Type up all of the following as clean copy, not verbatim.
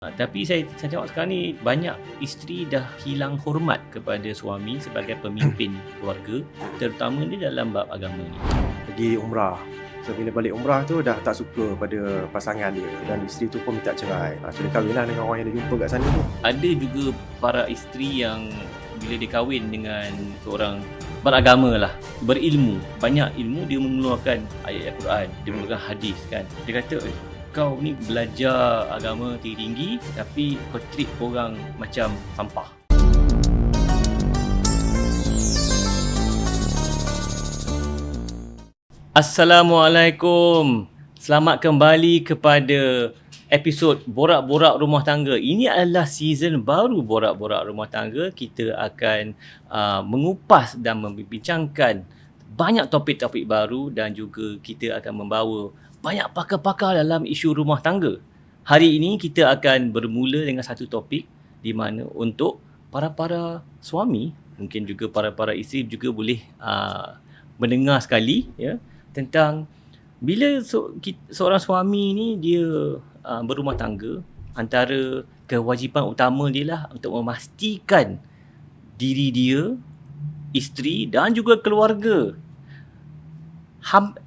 Tapi saya tengok sekarang ni banyak isteri dah hilang hormat kepada suami sebagai pemimpin keluarga, terutama ni dalam bab agama ni. Pergi umrah. So bila balik umrah tu dah tak suka pada pasangan dia dan isteri tu pun minta cerai. So dia kahwin lah dengan orang yang dia jumpa kat sana tu. Ada juga para isteri yang bila dia kahwin dengan seorang beragama lah, berilmu, banyak ilmu, dia mengeluarkan ayat Al-Quran, dia mengeluarkan hadis kan. Dia kata, kau ni belajar agama tinggi tapi kau treat orang macam sampah. Assalamualaikum. Selamat kembali kepada episod Borak-Borak Rumah Tangga. Ini adalah season baru Borak-Borak Rumah Tangga. Kita akan mengupas dan membincangkan banyak topik-topik baru dan juga kita akan membawa banyak pakar-pakar dalam isu rumah tangga. Hari ini kita akan bermula dengan satu topik di mana untuk para-para suami, mungkin juga para-para isteri juga boleh mendengar sekali ya, tentang bila seorang suami ni dia berumah tangga, antara kewajipan utama dia lah untuk memastikan diri dia, isteri dan juga keluarga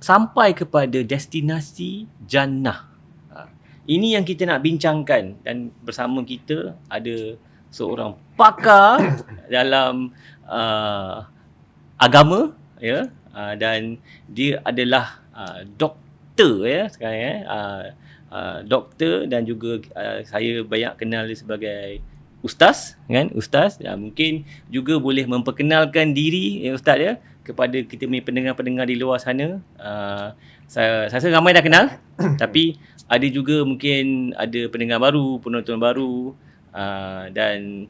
sampai kepada destinasi jannah. Ini yang kita nak bincangkan dan bersama kita ada seorang pakar dalam agama ya, dan dia adalah doktor ya sekarang doktor dan juga saya banyak kenal dia sebagai ustaz kan, ustaz. Mungkin juga boleh memperkenalkan diri ustaz ya kepada kita punya pendengar-pendengar di luar sana. Saya rasa ramai dah kenal tapi ada juga mungkin ada pendengar baru, penonton baru, dan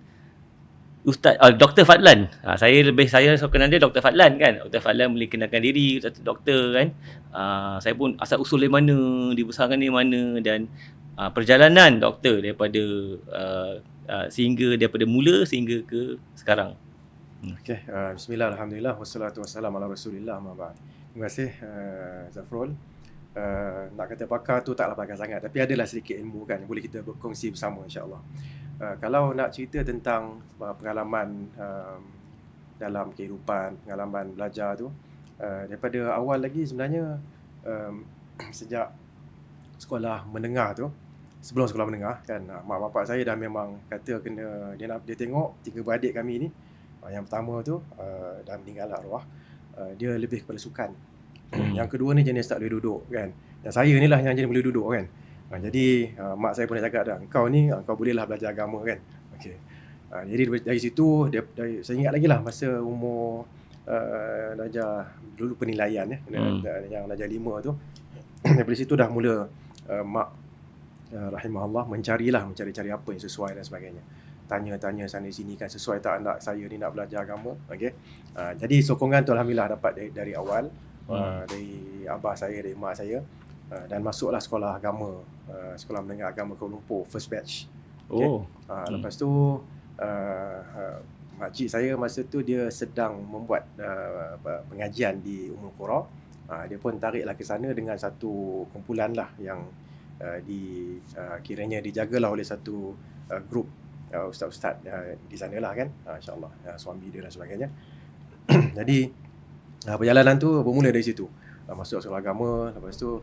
Ustaz Dr. Fadlan. Saya kenal dia Dr. Fadlan kan. Dr. Fadlan boleh kenalkan diri doktor kan. Saya pun asal usul dari mana, dibesarkan dari mana, dan perjalanan doktor daripada daripada mula sehingga ke sekarang. Okey, bismillah, alhamdulillah, wassalatu wassalamu ala rasulillah, ma ba'd. Terima kasih Zafrul. Nak kata pakar tu taklah pakar sangat, tapi adalah sedikit ilmu kan, boleh kita berkongsi bersama insya-Allah. Kalau nak cerita tentang pengalaman dalam kehidupan, pengalaman belajar tu, daripada awal lagi sebenarnya, sejak sekolah menengah tu, sebelum sekolah menengah kan, mak bapak saya dah memang kata kena dia tengok tiga beradik kami ni. Yang pertama tu dah meninggal arwah, dia lebih kepada sukan. Yang kedua ni jenis tak boleh duduk kan. Dan saya ni lah yang jenis boleh duduk kan. Jadi mak saya pun dah cakap dah, kau ni kau bolehlah belajar agama kan. Okey. Jadi dari situ saya ingat lagi lah masa umur darjah dulu penilaian yang darjah 5 tu. Dari situ dah mula mak rahimahullah mencari apa yang sesuai dan sebagainya. Tanya-tanya sana sini kan, sesuai tak anak saya ni nak belajar agama. Okey. Jadi sokongan tu alhamdulillah dapat dari awal, dari abah saya, dari mak saya, dan masuklah sekolah agama, sekolah menengah agama Kuala Lumpur, first batch. Okay. Lepas tu makcik saya masa tu dia sedang membuat pengajian di Ummul Qura. Dia pun tariklah ke sana dengan satu kumpulan lah yang kiranya dijagalah oleh satu grup ustaz-ustaz di sana lah kan, insyaAllah, suami dia dan sebagainya. Jadi perjalanan tu bermula dari situ, masuk sekolah agama. Lepas tu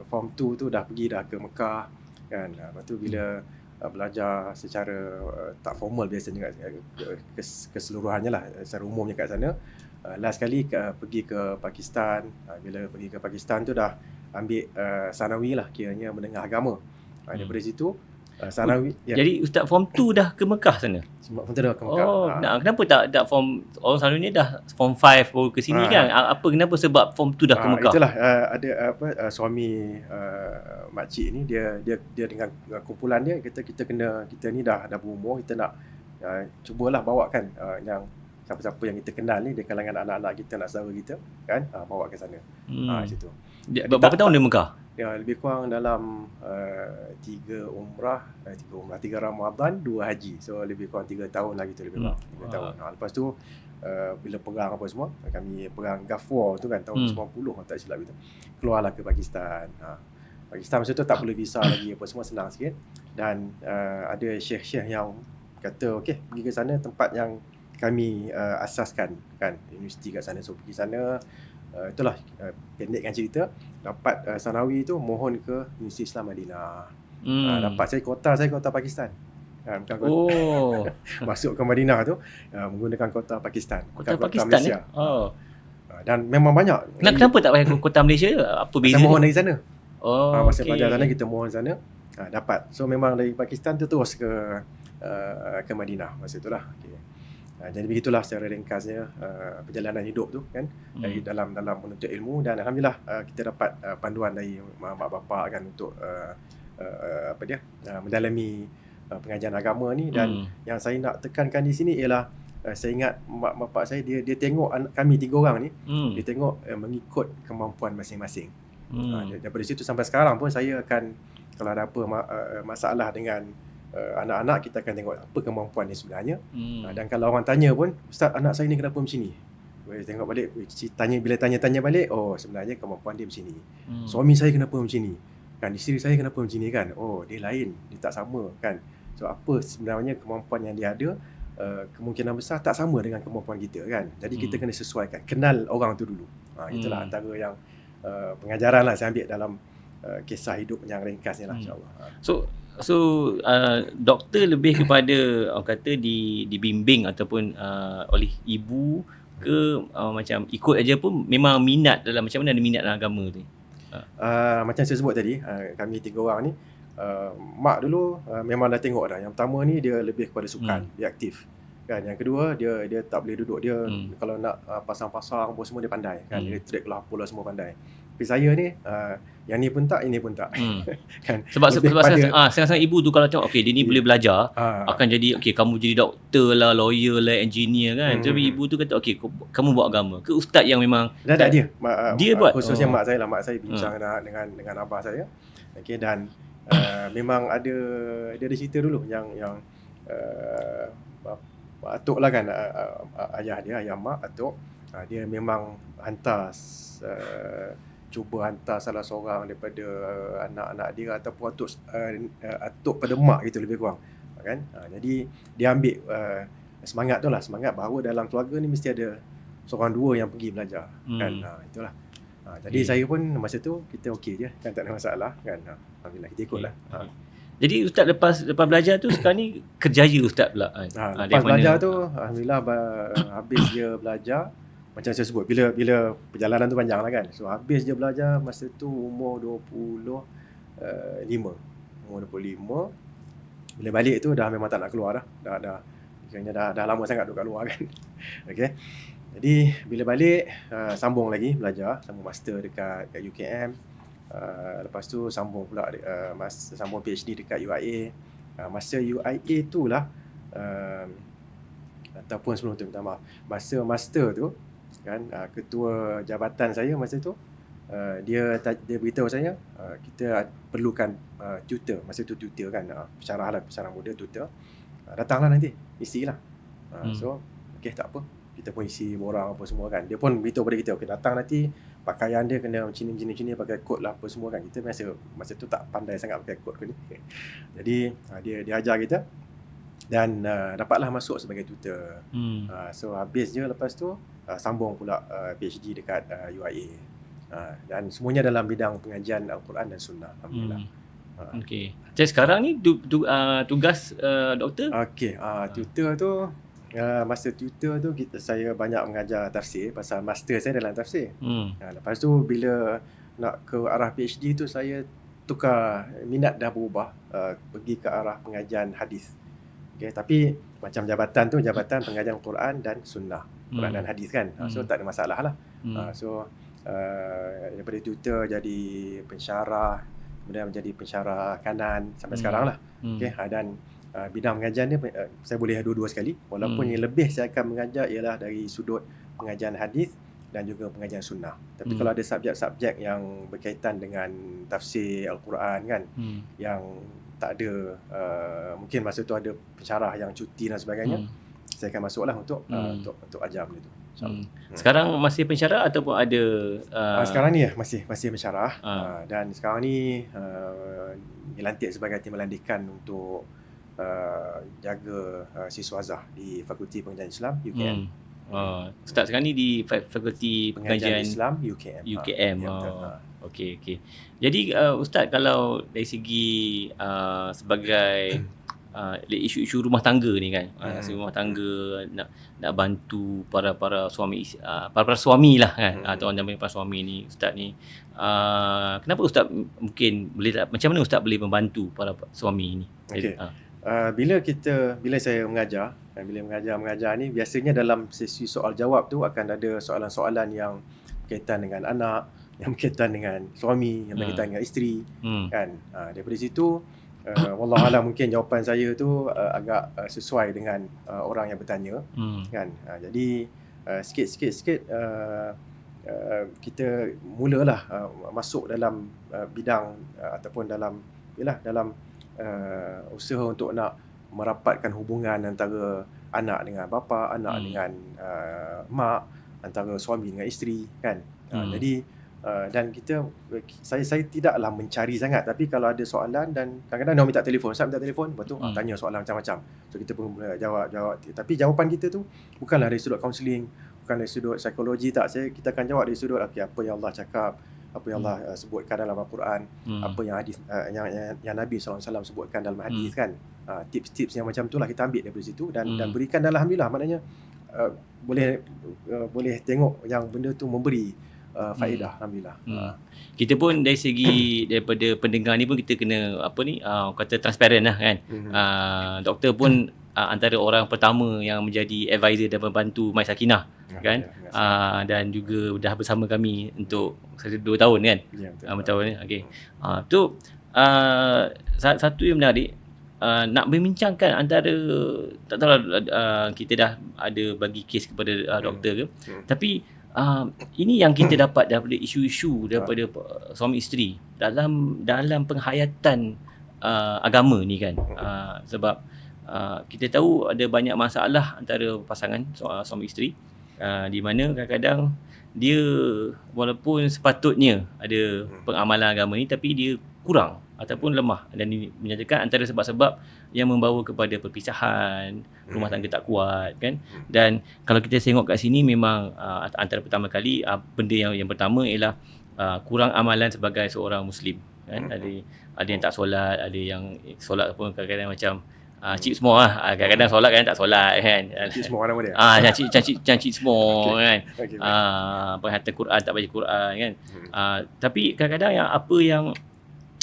form 2 tu dah pergi dah ke Mekah kan. Lepas tu bila belajar secara tak formal biasanya keseluruhannya lah, secara umumnya kat sana. Last kali pergi ke Pakistan. Bila pergi ke Pakistan tu dah ambil sanawi lah, kiranya menengah agama. Daripada situ sanawi. Jadi Ustaz form 2 dah ke Mekah sana? Form 2 dah ke Mekah. Kenapa tak form, orang selalu ni dah form 5 baru ke sini kan? Kenapa sebab form 2 dah ke Mekah? Itulah ada suami makcik ni, dia dengan kumpulan dia, kita ni dah berumur, kita nak cubalah bawakan yang siapa-siapa yang kita kenal ni, di kalangan anak-anak kita, anak saudara kita kan, bawa ke sana. Situ. Berapa tahun di Mekah? Ya, lebih kurang dalam 3 umrah, 3 Ramadan, 2 haji. So lebih kurang 3 tahun lah gitu, lebih kurang 3 tahun. Lepas tu bila perang apa semua, kami perang Gulf War tu kan, tahun 90 tak silap gitu, keluarlah ke Pakistan. Pakistan masa tu tak perlu visa lagi apa semua, senang sikit. dan ada syekh-syekh yang kata okey pergi ke sana, tempat yang kami asaskan kan, universiti kat sana. So pergi sana, itulah pendekkan cerita, dapat sanawi tu mohon ke Universiti Islam Madinah. Dapat saya kota Pakistan. Bukan kota, Oh, masuk ke Madinah tu menggunakan kota Pakistan, bukan kota kota Pakistan Malaysia. Oh. Dan memang banyak. Kenapa tak pakai kota Malaysia? Apa beza Saya mohon dia? dari sana. Oh, Masa pelajar sana okey. kita mohon sana, dapat. So memang dari Pakistan tu terus ke Madinah masa itulah. Okay. Jadi begitulah secara ringkasnya perjalanan hidup tu kan, dari dalam menuntut ilmu, dan alhamdulillah kita dapat panduan dari mak bapak kan untuk mendalami pengajian agama ni. Dan yang saya nak tekankan di sini ialah saya ingat mak bapak saya, dia tengok anak kami 3 orang ni, dia tengok mengikut kemampuan masing-masing. Daripada situ sampai sekarang pun saya akan, kalau ada apa masalah dengan anak-anak, kita akan tengok apa kemampuan dia sebenarnya. Dan kalau orang tanya pun, "Ustaz, anak saya ni kenapa macam ni?" Saya tengok balik, bila tanya balik, oh sebenarnya kemampuan dia macam ni. Suami saya kenapa macam ni? Kan, isteri saya kenapa macam ni kan? Oh, dia lain, dia tak sama kan. So apa sebenarnya kemampuan yang dia ada, kemungkinan besar tak sama dengan kemampuan kita kan. Jadi kita kena sesuaikan, kenal orang tu dulu. Itulah antara yang pengajaran lah saya ambil dalam kisah hidup yang ringkas ni lah, insyaAllah. So doktor lebih kepada orang kata dibimbing ataupun oleh ibu ke macam ikut aja pun memang minat dalam, macam mana ada minat dalam agama tu? Macam saya sebut tadi, kami 3 orang ni, mak dulu memang dah tengok dah. Yang pertama ni dia lebih kepada sukan, dia aktif kan. Yang kedua dia tak boleh duduk, dia kalau nak pasang-pasang apa semua dia pandai kan, dia trik lah apalah semua pandai. Tapi saya ni yang ni pun tak, ini pun tak. Kan, sebab setengah-setengah ibu tu kalau tengok okey dia ni boleh belajar, akan jadi okey kamu jadi doktor lah, lawyer lah, engineer kan. Tapi ibu tu kata okey kamu buat agama. Ke ustaz yang memang dia buat, khususnya mak saya lah. Mak saya bincang dengan abah saya. Okey, dan memang ada cerita dulu yang atuk lah kan, ayah dia, ayah mak, atuk, dia memang cuba hantar salah seorang daripada anak-anak dia ataupun atuk pada mak gitu lebih kurang kan. Jadi dia ambil semangat tu lah, semangat bahawa dalam keluarga ni mesti ada seorang dua yang pergi belajar kan. Itulah. Jadi saya pun masa tu kita okey je kan, tak ada masalah kan. Alhamdulillah kita ikutlah. Jadi ustaz lepas belajar tu sekarang ni kerjaya ustaz pula kan. Lepas belajar tu alhamdulillah habis je belajar, macam saya sebut, bila perjalanan tu panjang lah kan. So habis je belajar masa tu umur 25. Bila balik tu dah memang tak nak keluar dah. Dah lama sangat duduk kat luar kan. Okey. Jadi bila balik sambung lagi belajar, sambung master dekat UKM. Lepas tu sambung pula sambung PhD dekat UIA. Masa UIA tu lah ataupun sebelum tu, minta maaf, masa master tu kan, ketua jabatan saya masa tu dia beritahu saya kita perlukan tutor. Masa tu tutor kan, pensyarah muda, tutor. Datanglah nanti, isilah. So okey, tak apa, kita pun isi borang apa semua kan. Dia pun beritahu pada kita, okey datang nanti pakaian dia kena macam ni, pakai kot lah apa semua kan. Kita masa tu tak pandai sangat pakai kot ni. Jadi dia ajar kita dan dapatlah masuk sebagai tutor. So habis je lepas tu sambung pula PhD dekat UIA. Dan semuanya dalam bidang pengajian Al-Quran dan Sunnah, alhamdulillah. Okey. Jadi sekarang ni tugas doktor? Okey, tutor tu masa tutor tu saya banyak mengajar tafsir, pasal master saya dalam tafsir. Lepas tu bila nak ke arah PhD tu saya tukar, minat dah berubah, pergi ke arah pengajian hadis. Okay, tapi macam jabatan tu jabatan pengajian Quran dan Sunnah, Quran dan hadis kan. So tak ada masalah lah. So daripada tutor jadi pensyarah, kemudian menjadi pensyarah kanan sampai sekarang lah. Okay, dan bidang pengajian ni saya boleh dua-dua sekali, walaupun yang lebih saya akan mengajar ialah dari sudut pengajian hadis dan juga pengajian sunnah. Tapi kalau ada subjek-subjek yang berkaitan dengan tafsir Al-Quran kan, yang tak ada mungkin masa tu ada pensyarah yang cuti dan sebagainya, saya akan masuklah untuk ajar benda tu. Sekarang masih pensyarah ataupun ada Sekarang ni masih mensyarah dan sekarang ni dilantik sebagai tim landikan untuk jaga siswa azhar di Fakulti Pengajian Islam UKM. Ustaz sekarang ni di Fakulti Pengajian Islam UKM. UKM. Ya, betul. Okey. Jadi Ustaz, kalau dari segi sebagai isu-isu rumah tangga ni kan, rumah tangga nak bantu para suami, para suami lah kan, atau orang nama para suami ni, Ustaz ni, kenapa Ustaz mungkin boleh, macam mana Ustaz boleh membantu para suami ni? Okey. Bila saya mengajar, mengajar ni biasanya dalam sesi soal jawab tu akan ada soalan-soalan yang berkaitan dengan anak, yang berkaitan dengan suami, yang berkaitan dengan isteri, kan. Daripada situ wallahualam mungkin jawapan saya tu agak sesuai dengan orang yang bertanya, kan. Jadi sikit-sikit kita mulalah masuk dalam bidang ataupun dalam usaha untuk nak merapatkan hubungan antara anak dengan bapa, anak dengan mak, antara suami dengan isteri, kan. Jadi dan saya tidaklah mencari sangat, tapi kalau ada soalan dan kadang-kadang dia minta telefon, saya minta telefon, lepas tu tanya soalan macam-macam, so kita pun jawab, tapi jawapan kita tu bukanlah dari sudut kaunseling, bukan dari sudut psikologi, tak. Kita akan jawab dari sudut apa yang Allah cakap, apa yang Allah sebutkan dalam Al-Quran, apa yang hadis yang Nabi SAW sebutkan dalam hadis, kan. Tips-tips yang macam itulah kita ambil daripada situ dan berikan, dan alhamdulillah, maknanya boleh tengok yang benda tu memberi faedah, alhamdulillah. Kita pun dari segi daripada pendengar ni pun kita kena kata transparent lah kan. Doktor pun antara orang pertama yang menjadi advisor dan membantu My Sakinah, kan. Dan juga dah bersama kami untuk 2 tahun kan. Tahun ni. Okey. Tu satu yang menarik, nak membincangkan antara, tak tahu kita dah ada bagi kes kepada doktor ke, tapi ini yang kita dapat daripada isu-isu daripada suami isteri dalam penghayatan agama ni kan. Sebab kita tahu ada banyak masalah antara pasangan suami isteri, di mana kadang-kadang dia walaupun sepatutnya ada pengamalan agama ni, tapi dia kurang ataupun lemah, dan ini menyatakan antara sebab-sebab yang membawa kepada perpisahan, rumah tangga tak kuat, kan. Dan kalau kita tengok kat sini memang antara pertama kali benda yang pertama ialah kurang amalan sebagai seorang Muslim, kan. Ada yang tak solat, ada yang solat pun kadang-kadang macam cip semua lah. Kadang-kadang solat, kadang tak solat, kan. Cip semua nama dia. Cip semua, kan. Penghayatan Quran, tak baca Quran, kan. Tapi kadang-kadang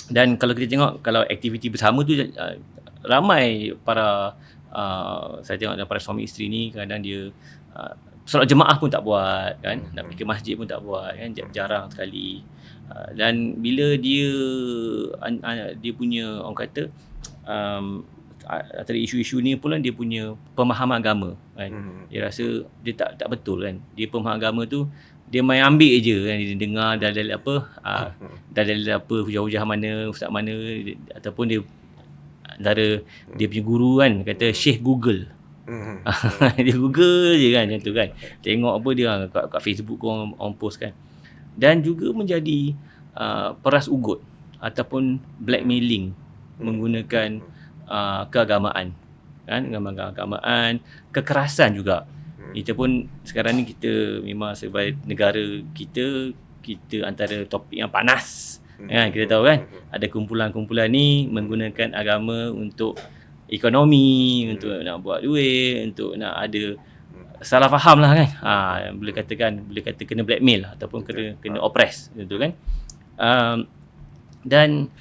dan kalau kita tengok, kalau aktiviti bersama tu ramai para saya tengok para suami isteri ni kadang dia solat jemaah pun tak buat, kan. Nak pergi ke masjid pun tak buat, kan. Jarang sekali. Dan bila dia punya, orang kata, antara isu-isu ni pula dia punya pemahaman agama, kan. Dia rasa dia tak betul, kan. Dia pemahaman agama tu dia main ambil je, kan. Dia dengar dalil apa hujah-hujah mana, ustaz mana, ataupun dia antara dia punya guru, kan, kata Syekh Google. Dia Google je, kan, macam tu, kan. Tengok apa dia kat Facebook orang post, kan. Dan juga menjadi peras ugut ataupun blackmailing menggunakan keagamaan, kan, keagamaan, kekerasan juga. Kita pun sekarang ni kita memang sebagai negara kita antara topik yang panas, kan. Kita tahu, kan, ada kumpulan-kumpulan ni menggunakan agama untuk ekonomi, untuk nak buat duit, untuk nak ada salah faham lah, kan. Boleh kata kena blackmail ataupun kena oppress, gitu, kan. Dan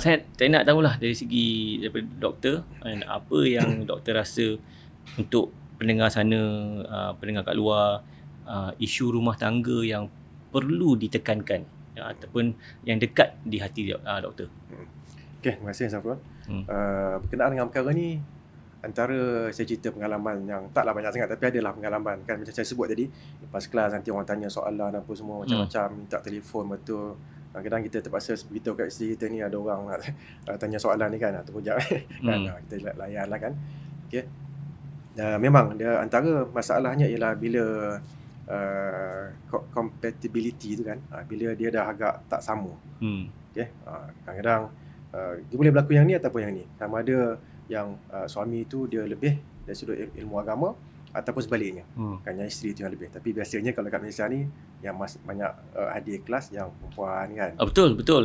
saya tak nak tahulah dari segi daripada doktor, apa yang doktor rasa untuk pendengar sana, pendengar kat luar, isu rumah tangga yang perlu ditekankan, ataupun yang dekat di hati doktor. Okey, terima kasih Zafrul. Berkenaan dengan perkara ni, antara saya cerita pengalaman yang taklah banyak sangat, tapi adalah pengalaman, kan, macam saya sebut tadi, lepas kelas nanti orang tanya soalan apa semua macam-macam, minta telefon betul. Kadang kita terpaksa beritahu kat isteri kita ni ada orang nak tanya soalan ni, kan, atau hujah, kan. Kita layan lah, kan. Okey. Memang dia antara masalahnya ialah bila compatibility tu kan, bila dia dah agak tak sama. Hmm. Okay? Kadang-kadang dia boleh berlaku yang ni ataupun yang ni. Sama ada yang suami tu dia lebih dari sudut ilmu agama ataupun sebaliknya. Kan yang isteri tu yang lebih. Tapi biasanya kalau kat Malaysia ni yang banyak hadir kelas yang perempuan kan. Betul.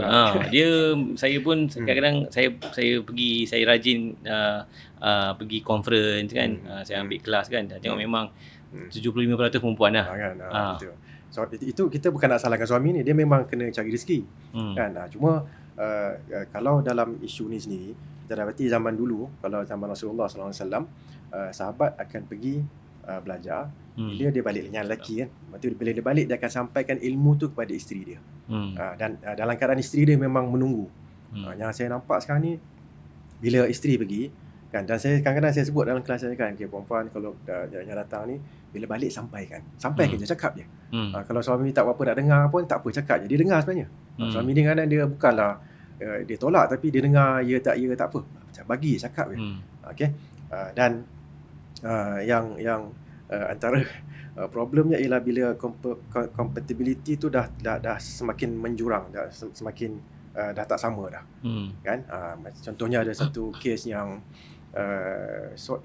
Dia saya pun kadang-kadang saya pergi, saya rajin pergi conference kan. Saya ambil kelas kan. Tengok memang 75% perempuan lah. Kan, betul. So itu kita bukan nak salahkan suami ni, dia memang kena cari rezeki. Kan. Cuma kalau dalam isu ni sendiri, kita dapati zaman dulu, kalau zaman Rasulullah SAW, sahabat akan pergi belajar. Bila dia balik, yang lelaki kan, bila dia balik dia akan sampaikan ilmu tu kepada isteri dia. Dan dalam keadaan isteri dia memang menunggu. Yang saya nampak sekarang ni, bila isteri pergi kan, dan saya kadang-kadang saya sebut dalam kelas saya kan, perempuan kalau yang datang ni bila balik sampaikan je, cakap je. Kalau suami tak apa nak dengar pun tak apa, cakap je, dia dengar sebenarnya. Suami dia kadang dia bukanlah dia tolak, tapi dia dengar, ya tak apa, bagi cakap je. Okey. Dan yang antara problemnya ialah bila compatibility tu dah semakin menjurang, dah semakin dah tak sama dah. Kan? Contohnya ada satu kes yang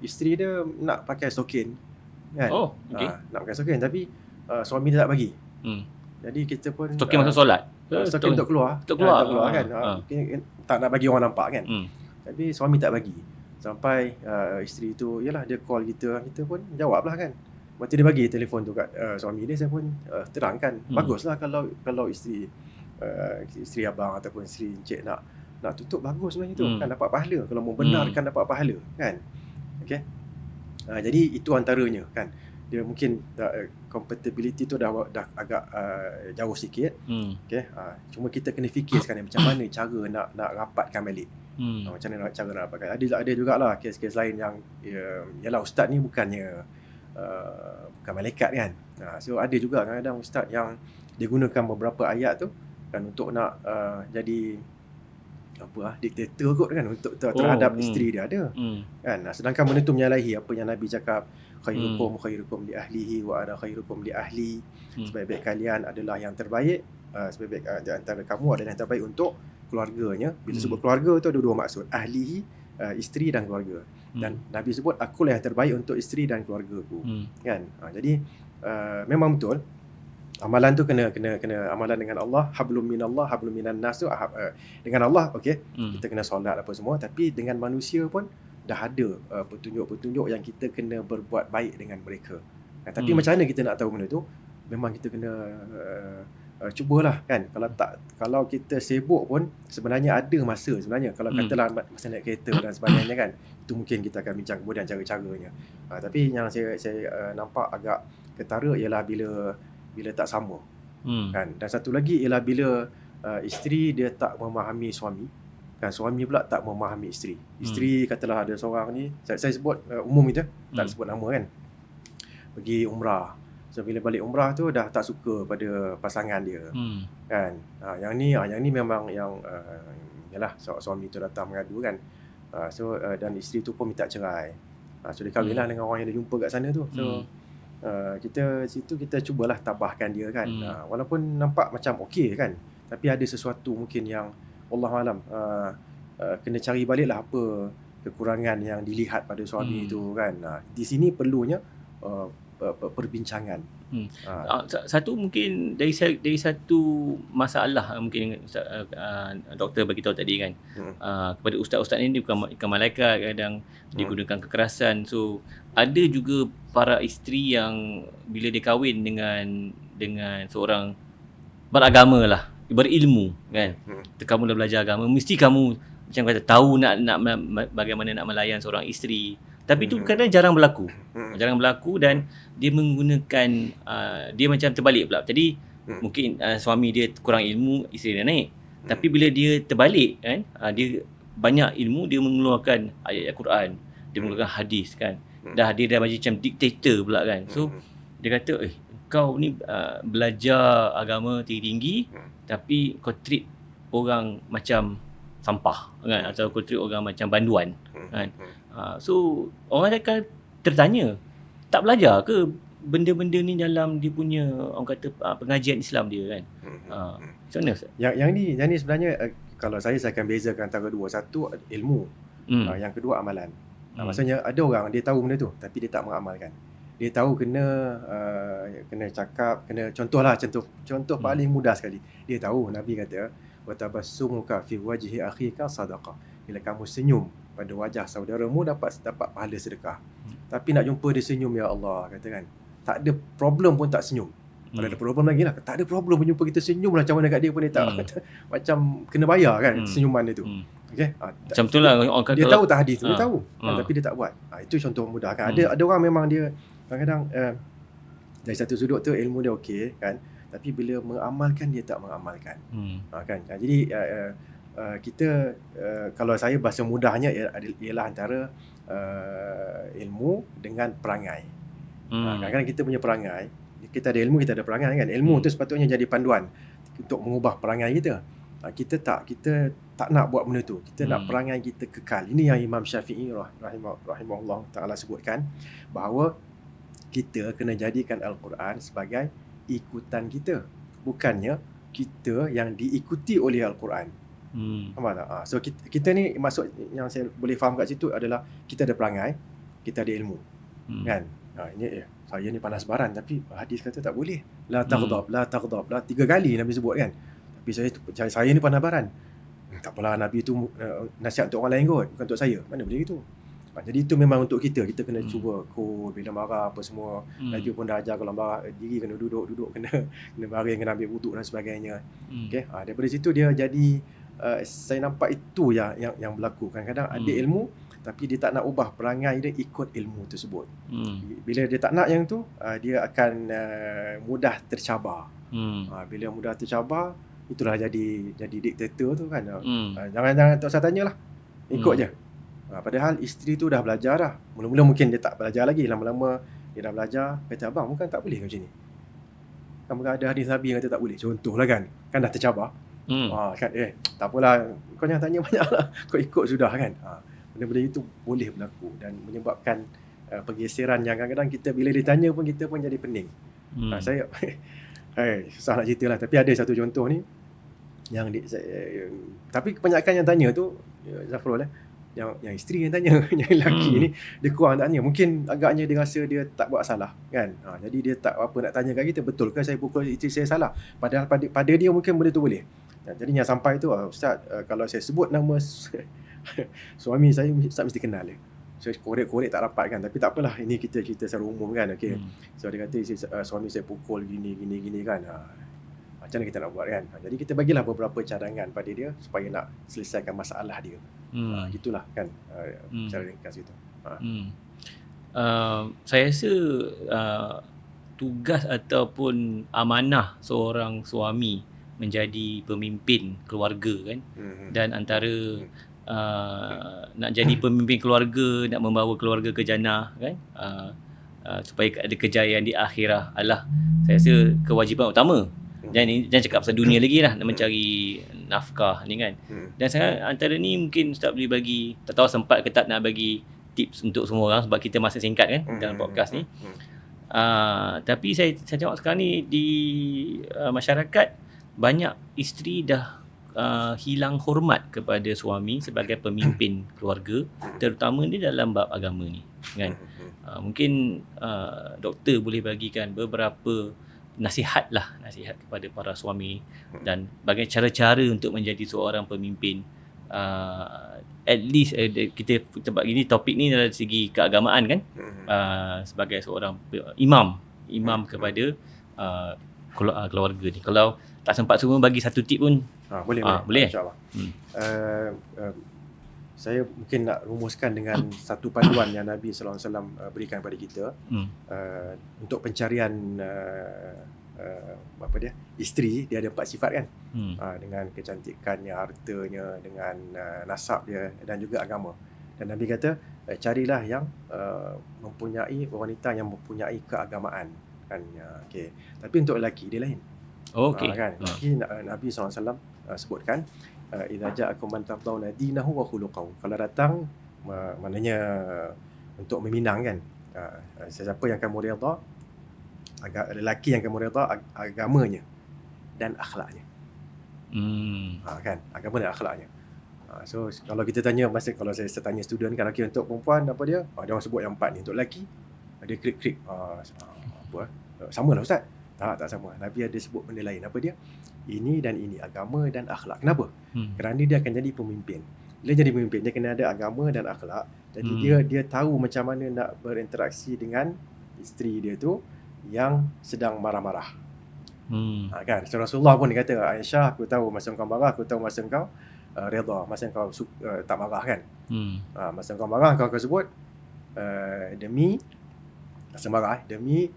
isteri dia nak pakai stokin kan. Nak pakai stokin tapi suami dia tak bagi. Jadi kita pun stokin masa solat. Stokin untuk keluar kan. Tak nak bagi orang nampak kan. Tapi suami tak bagi. Sampai isteri tu, yalah dia call kita pun jawablah kan. Waktu dia bagi telefon tu kat suami dia, saya pun terangkan. Baguslah kalau isteri abang ataupun isteri encik nak tutup, bagus sebenarnya tu. Kan dapat pahala. Kalau membenarkan dapat pahala kan. Okey. Jadi itu antaranya kan. Dia mungkin compatibility tu dah agak jauh sikit. Okey. Cuma kita kena fikir sekarang macam mana cara nak rapatkan balik. Macam mana cara nak rapatkan. Ada jugalah kes-kes lain yang yalah ustaz ni bukan malaikat kan. So ada juga kadang-kadang ustaz yang dia gunakan beberapa ayat tu kan untuk nak jadi diktator kot kan, untuk terhadap isteri dia ada. Kan. Sedangkan benda tu menyalahi apa yang Nabi cakap, khairukum li ahlihi wa ana khairukum li ahli. Sebaik-baik kalian adalah yang terbaik, sebaik-baik di antara kamu adalah yang terbaik untuk keluarganya. Bila sebut keluarga tu ada dua maksud, ahlihi, isteri dan keluarga. Dan Nabi sebut akulah yang terbaik untuk isteri dan keluargaku. Kan. Jadi memang betul amalan tu kena amalan dengan Allah, hablum minallah, hablum minan nas tu dengan Allah okey. Kita kena solat apa semua, tapi dengan manusia pun dah ada petunjuk-petunjuk yang kita kena berbuat baik dengan mereka. Tapi macam mana kita nak tahu benda tu? Memang kita kena cubalah kan. Kalau kita sibuk pun sebenarnya ada masa sebenarnya. Kalau katalah masa naik kereta dan sebagainya kan, itu mungkin kita akan bincang kemudian cara-caranya. Tapi yang saya nampak agak ketara ialah bila tak sama. Kan. Dan satu lagi ialah bila isteri dia tak memahami suami, kan, suami pula tak memahami isteri. Isteri katalah ada seorang ni, saya sebut umum itu, tak sebut nama kan, pergi umrah. So bila balik umrah tu dah tak suka pada pasangan dia. Kan. Yang ni memang yang yalah suami tu datang mengadu kan. Dan isteri tu pun minta cerai. So dia kahwinlah dengan orang yang dia jumpa kat sana tu. So kita cubalah tabahkan dia kan. Walaupun nampak macam okey kan, tapi ada sesuatu mungkin yang Allahualam kena cari baliklah apa kekurangan yang dilihat pada suami itu kan. Di sini perlunya perbincangan. Satu mungkin dari satu masalah mungkin doktor bagi tahu tadi kan, kepada ustaz-ustaz ni dia bukan malaikat, kadang digunakan kekerasan. So ada juga para isteri yang bila dia kahwin dengan seorang beragama lah, berilmu kan, kamu dah belajar agama, mesti kamu macam kata tahu nak bagaimana nak melayan seorang isteri. Tapi tu kadang jarang berlaku. Dan dia menggunakan dia macam terbalik pula. Jadi mungkin suami dia kurang ilmu, isteri dia naik. Tapi bila dia terbalik kan, dia banyak ilmu, dia mengeluarkan ayat Quran, dia mengeluarkan hadis kan. Dia dah macam diktator pula kan. So dia kata kau ni belajar agama tinggi-tinggi, tapi kau treat orang macam sampah kan, atau kau treat orang macam banduan kan. So orang akan tertanya, tak belajar ke benda-benda ni dalam dia punya orang kata pengajian Islam dia kan. Macam mana Ustaz? Yang ni sebenarnya kalau saya akan bezakan antara dua. Satu ilmu, yang kedua amalan. Maksudnya ada orang dia tahu benda tu tapi dia tak mengamalkan. Dia tahu kena cakap, kena contoh paling mudah sekali. Dia tahu Nabi kata wa tabassumuka fi wajhi akhika sadaqah. Bila kamu senyum pada wajah saudaramu dapat pahala sedekah. Tapi nak jumpa dia senyum, ya Allah, kata kan. Tak ada problem pun tak senyum. Kalau ada problem lagi lah. Tak ada problem pun jumpa kita senyum lah macam mana kat dia pun dia tak macam kena bayar kan senyuman dia tu. Okay? Macam tu lah orang kata, dia tahu tak hadis tu, dia tahu tapi dia tak buat. Itu contoh mudah kan. Ada orang memang dia kadang-kadang dari satu sudut tu ilmu dia okey kan, tapi bila mengamalkan dia tak mengamalkan. Kan. Jadi kita kalau saya bahasa mudahnya ialah antara ilmu dengan perangai. Kadang-kadang kita punya perangai, kita ada ilmu, kita ada perangai kan. Ilmu tu sepatutnya jadi panduan untuk mengubah perangai kita. Kita tak nak buat benda tu. Kita nak perangai kita kekal. Ini yang Imam Syafi'i rahimahullah ta'ala sebutkan, bahawa kita kena jadikan Al-Quran sebagai ikutan kita, bukannya kita yang diikuti oleh Al-Quran. Faham tak? So kita ni, maksud yang saya boleh faham kat situ adalah kita ada perangai, kita ada ilmu. Kan? Ini saya ni panas baran tapi hadis kata tak boleh. La taghdab, la taghdab. 3 kali Nabi sebut kan. Tapi saya ni panas baran. Tak apalah, Nabi tu nasihat untuk orang lain kot, bukan untuk saya. Mana boleh gitu. Jadi itu memang untuk kita kena cuba cool bila marah apa semua. Nabi pun dah ajar kalau marah diri kena duduk kena baring, kena ambil wuduk dan sebagainya. Okey, daripada situ dia jadi saya nampak itu yang berlaku. Kadang-kadang ada ilmu tapi dia tak nak ubah perangai dia ikut ilmu tersebut. Bila dia tak nak yang tu, dia akan mudah tercabar. Bila mudah tercabar, itulah jadi diktator tu kan. Jangan tak usah tanyalah, ikut je. Padahal isteri tu dah belajar dah. Mula-mula mungkin dia tak belajar lagi, lama-lama dia dah belajar. Kata, abang bukan tak boleh macam ni, kan bukan ada hadis Nabi yang kata tak boleh. Contohlah kan dah tercabar. Kan tak apalah, kau jangan tanya banyak lah, kau ikut sudah kan. Benda-benda itu boleh berlaku dan menyebabkan pergeseran yang kadang-kadang kita bila ditanya pun kita pun jadi pening. Saya susah nak cerita lah, tapi ada satu contoh ni yang tapi kebanyakan yang tanya tu Zafrul yang isteri yang tanya. Yang lelaki ni dia kurang tanya. Mungkin agaknya dia rasa dia tak buat salah kan. Jadi dia tak apa nak tanya kat kita, betul ke saya pukul isteri saya salah, padahal pada dia mungkin benda tu boleh. Jadi yang sampai tu, Ustaz, kalau saya sebut nama suami saya, Ustaz mesti kenal dia. So korek-korek tak rapat kan, tapi tak apalah, ini kita cerita secara umum kan. Okay. So dia kata suami saya pukul gini kan. Macam mana kita nak buat kan. Jadi kita bagilah beberapa cadangan pada dia supaya nak selesaikan masalah dia. Gitulah kan cara ringkas itu. Saya rasa tugas ataupun amanah seorang suami menjadi pemimpin keluarga kan. Dan antara nak jadi pemimpin keluarga, nak membawa keluarga ke jannah kan, supaya ada kejayaan di akhirah adalah saya rasa kewajipan utama. Jangan cakap pasal dunia lagi lah, nak mencari nafkah ni kan. Dan saya antara ni mungkin Ustaz boleh bagi, tak tahu sempat ke tak nak bagi tips untuk semua orang sebab kita masa singkat kan dalam podcast ni. Tapi saya tengok sekarang ni di masyarakat banyak isteri dah hilang hormat kepada suami sebagai pemimpin keluarga, terutama ni dalam bab agama ni kan. Mungkin doktor boleh bagikan beberapa nasihat kepada para suami dan bagaimana cara-cara untuk menjadi seorang pemimpin. At least kita sebab ini topik ni dari segi keagamaan kan, sebagai seorang imam kepada keluarga ni. Kalau tak sempat semua, bagi satu tip pun boleh insyaAllah. Saya mungkin nak rumuskan dengan satu panduan yang Nabi SAW berikan kepada kita untuk pencarian isteri. Dia ada 4 sifat kan, dengan kecantikannya, hartanya, dengan nasab dia dan juga agama. Dan Nabi kata carilah yang mempunyai wanita yang mempunyai keagamaan kan. Okay. Tapi untuk lelaki dia lain. Kan? Nabi SAW sebutkan idza ja'akum man tardawna dinahu wa khuluquhu. Kalau datang maknanya untuk meminang kan, siapa yang kamu redha lelaki yang kamu redha agamanya dan akhlaknya. Kan, agama dan akhlaknya. So kalau kita tanya, kalau saya tanya student kan, okay, untuk perempuan apa dia? Dia orang sebut yang 4 ni. Untuk lelaki dia krik-krik. Sama lah ustaz. Tak sama. Nabi ada sebut benda lain. Apa dia? Ini dan ini, agama dan akhlak. Kenapa? Kerana dia akan jadi pemimpin. Bila jadi pemimpin, dia kena ada agama dan akhlak. Jadi dia tahu macam mana nak berinteraksi dengan isteri dia tu yang sedang marah-marah. Kan? So Rasulullah pun dia kata, Aisyah, aku tahu masa kau marah, aku tahu masa kau redha, masa kau tak marah kan. Masa kau marah kau sebut demi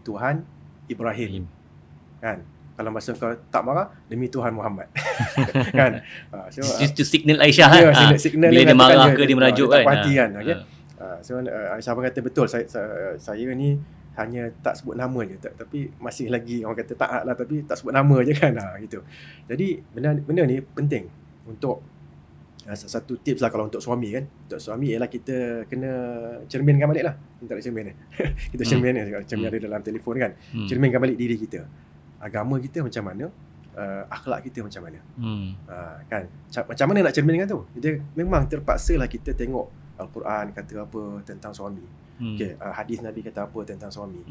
Tuhan Ibrahim. Kan? Kalau masa kau tak marah, demi Tuhan Muhammad. Kan? So to signal Aisyah signal bila dia marah ke dia merajuk kan. Hati kan. Okay? So Aisyah pun kata betul, saya ni hanya tak sebut nama je, tapi masih lagi orang kata taat lah, tapi tak sebut nama je kan. Gitu. Jadi benda ni penting untuk satu tips lah kalau untuk suami kan. Untuk suami ialah kita kena cerminkan balik lah. Tak ada cermin ni. Kita cermin ni, cermin ada dalam telefon kan. Cerminkan balik diri kita. Agama kita macam mana, akhlak kita macam mana. Kan. Macam mana nak cerminkan tu? Dia memang terpaksa lah kita tengok Al-Quran kata apa tentang suami. Okay, hadis Nabi kata apa tentang suami.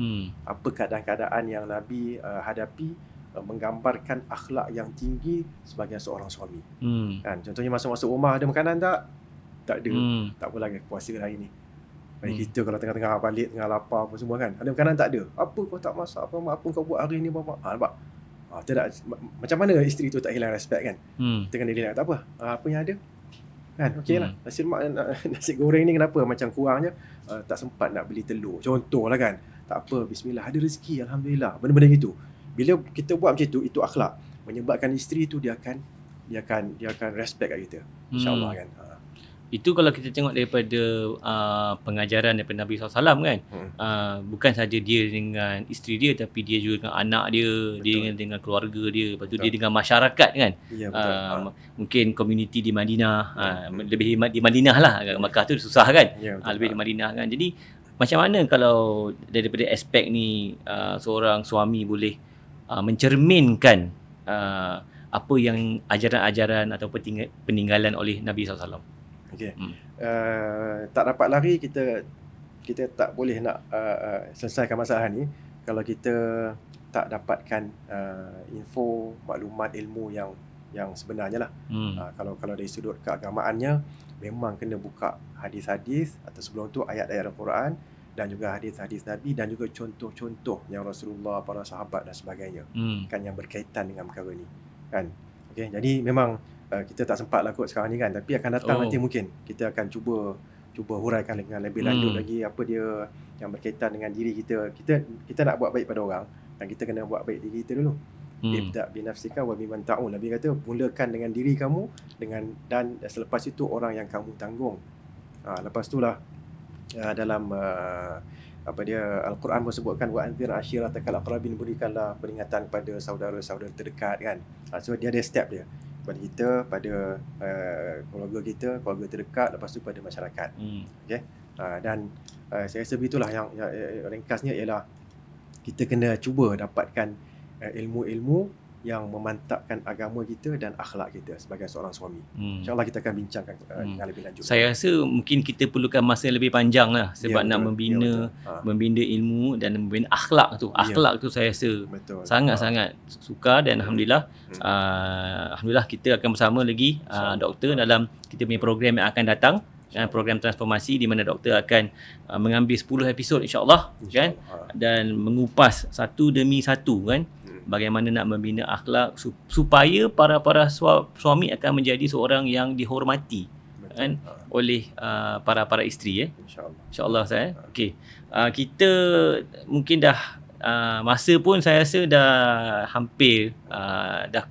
Apa keadaan-keadaan yang Nabi hadapi menggambarkan akhlak yang tinggi sebagai seorang suami. Kan, contohnya masuk rumah ada makanan tak? Tak ada. Tak apa lagi puasa hari ni. Bagi kita kalau tengah-tengah balik, tengah lapar apa semua kan. Ada makanan tak ada. Apa kau tak masak apa kau buat hari ni bapak? Nampak? Macam mana isteri tu tak hilang respect kan? Kita kena relax, tak apa. Apa yang ada? Kan, okey lah. Nasi goreng ni kenapa macam kurangnya? Tak sempat nak beli telur. Contohlah kan. Tak apa, bismillah, ada rezeki, alhamdulillah. Benda-benda gitu. Bila kita buat macam itu akhlak. Menyebabkan isteri tu dia akan respect kat kita. InsyaAllah kan. Itu kalau kita tengok daripada pengajaran daripada Nabi SAW kan. Bukan saja dia dengan isteri dia, tapi dia juga dengan anak dia, betul. Dia dengan keluarga dia, lepas tu dia dengan masyarakat kan. Ya, mungkin community di Madinah, lebih di Madinah lah. Makkah tu susah kan. Ya, lebih di Madinah kan. Jadi macam mana kalau daripada aspek ni seorang suami boleh mencerminkan apa yang ajaran-ajaran atau peninggalan oleh Nabi SAW? Okay. Tak dapat lari, kita tak boleh nak selesaikan masalah ni kalau kita tak dapatkan info, maklumat, ilmu yang sebenarnya lah. Kalau dari sudut keagamaannya, memang kena buka hadis-hadis atau sebelum tu ayat-ayat Al-Quran dan juga hadis-hadis Nabi dan juga contoh-contoh yang Rasulullah, para sahabat dan sebagainya kan, yang berkaitan dengan perkara ni kan. Okay, jadi memang kita tak sempat lah kot sekarang ni kan, tapi akan datang nanti mungkin kita akan cuba huraikan dengan lebih lanjut lagi apa dia yang berkaitan dengan diri kita. Kita nak buat baik pada orang dan kita kena buat baik diri kita dulu. Ibda' binafsika wa biman ta'un. Nabi kata mulakan dengan diri kamu dan selepas itu orang yang kamu tanggung. Lepas itulah dalam Al-Quran sebutkan wa anzir ashiratakal aqrabin, berikanlah peringatan pada saudara-saudara terdekat kan. So dia ada step dia. Pada kita, pada keluarga kita, keluarga terdekat, lepas tu pada masyarakat. Okay? Dan saya rasa begitulah yang ringkasnya ialah kita kena cuba dapatkan ilmu-ilmu yang memantapkan agama kita dan akhlak kita sebagai seorang suami. InsyaAllah kita akan bincangkan dengan lebih lanjut. Saya rasa mungkin kita perlukan masa lebih panjang lah sebab nak membina ilmu dan membina akhlak tu. Akhlak tu saya rasa sangat-sangat suka dan Alhamdulillah kita akan bersama lagi doktor dalam kita punya program yang akan datang. Program transformasi di mana doktor akan mengambil 10 episod insyaAllah kan, dan mengupas satu demi satu kan bagaimana nak membina akhlak supaya para suami akan menjadi seorang yang dihormati kan oleh para isteri insyaallah saya. Okey, kita mungkin dah masa pun saya rasa dah hampir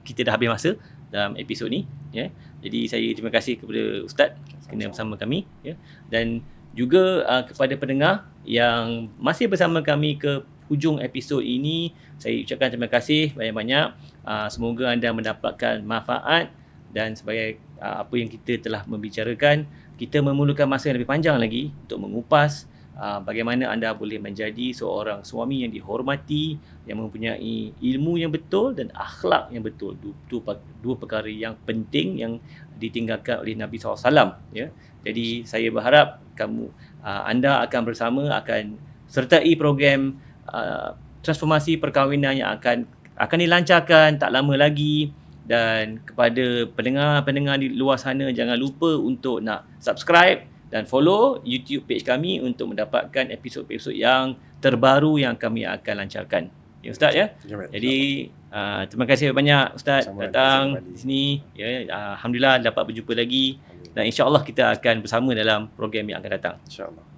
kita dah habis masa dalam episod ni ya. Jadi saya terima kasih kepada ustaz kena bersama kami ya, dan juga kepada pendengar yang masih bersama kami ke hujung episod ini. Saya ucapkan terima kasih banyak-banyak. Semoga anda mendapatkan manfaat dan sebagai apa yang kita telah membicarakan, kita memerlukan masa yang lebih panjang lagi untuk mengupas bagaimana anda boleh menjadi seorang suami yang dihormati, yang mempunyai ilmu yang betul dan akhlak yang betul. Dua perkara yang penting yang ditinggalkan oleh Nabi SAW. Ya. Jadi saya berharap anda akan bersama, akan sertai program transformasi perkahwinan yang akan dilancarkan tak lama lagi. Dan kepada pendengar-pendengar di luar sana, jangan lupa untuk nak subscribe dan follow YouTube page kami untuk mendapatkan episod-episod yang terbaru yang kami akan lancarkan. Ya Ustaz ya. Jadi terima kasih banyak Ustaz datang di sini. Ya, alhamdulillah dapat berjumpa lagi dan insya-Allah kita akan bersama dalam program yang akan datang. Insya-Allah.